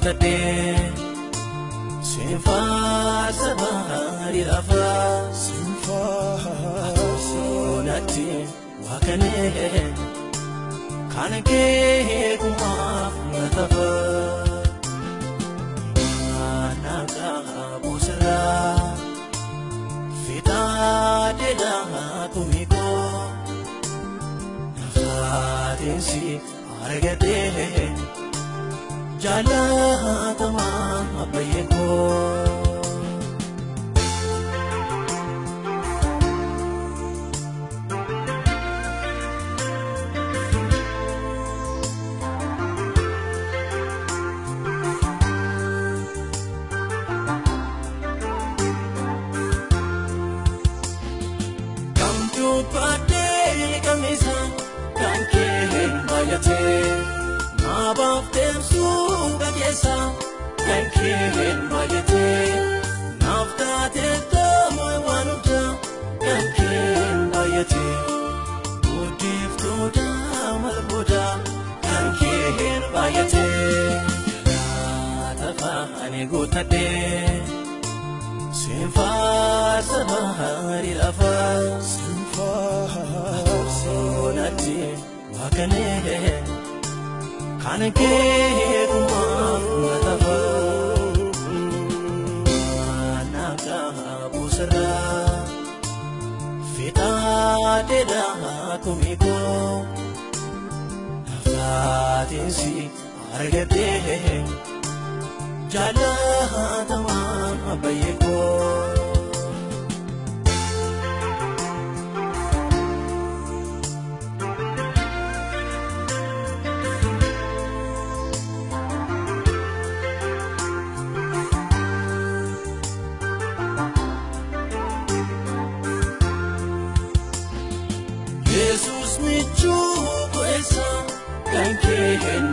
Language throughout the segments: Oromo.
guutate sinfaarsa bahari lafa sinfaarsoonatti waakanee kan kee kumaaf natafa naaka busra fitaadedha kumiko nafatinsi argate jalatama abayeko kamtu pade kamisa kanke bayate Abaftem suga gesa kanke bayate naftate tomoy wanuta kanke bayate udiftoda malboda kanke bayate tafani gutate sinfaarsa bahari lafa sinfaarsoonatti waakanee kan kee kumaaf natafa naaka busra fitaadedha kumiko nafatinsi argate jalatama abayeko Jesus michu kwesa kanke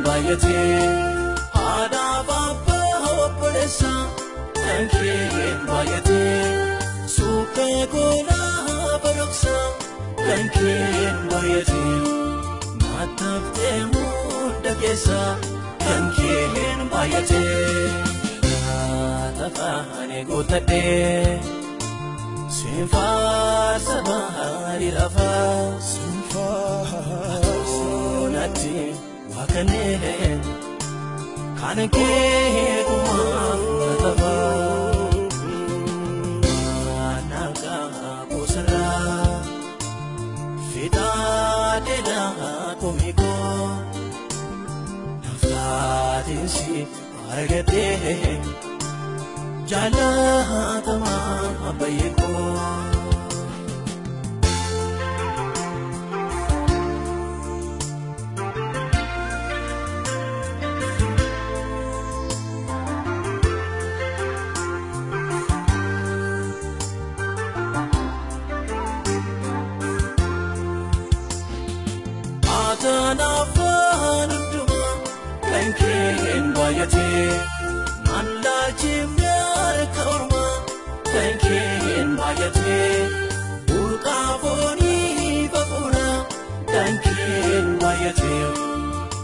bayate ada baba hopelesa kanke bayate suke gola baroksa kanke bayate matafte mudakesa kanke bayate tafani gutate sinfaarsa bahari lafa sinfaarsoonatti waakanee kan kee kumaaf natafa naaka busra fitaadedha kumiko nafatinsi argate jalatama abayeko atanafanduma kanke bayate Nallachimyar kaurma kanke bayate urqafoni bafuna kanke bayate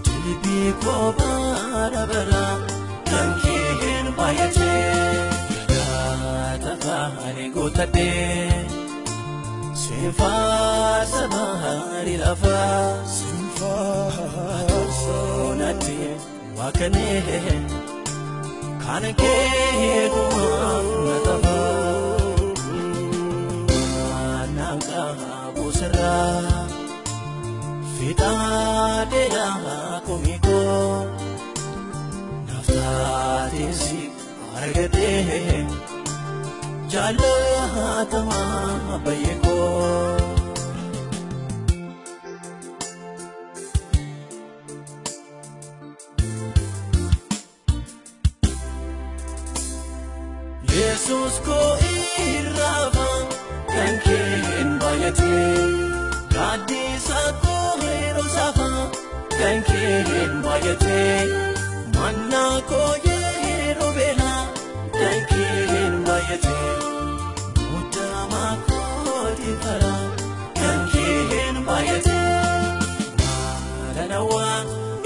tilbi ko barabara kanke bayate tafani gutate sinfaarsa bahari lafa sinfaarsoonatti waakanee kan kee kumaaf natafa naaka busra fitaadedha kumiko naftatinsi argate jalatama abayeko Jesus ko irava kanke bayate gadisa ko herosafa kanke bayate manna ko yerobela kanke bayate mutama ko difara kanke bayate maranawa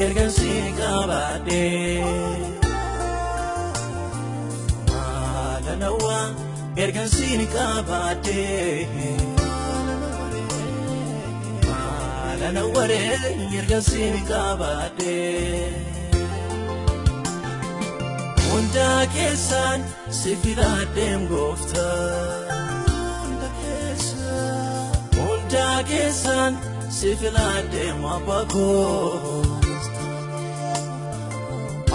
ergan sikabade ergan sin qabate malana ware ergan sin qabate hunda keessan sifiladem gofta hunda keessan sifiladem abako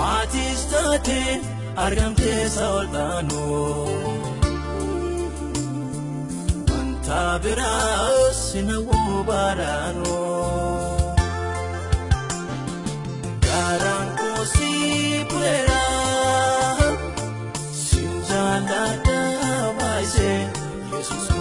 Atistate argamte saolano Antabira sinawobarano Garanko si puera Sinjala da baise Jesus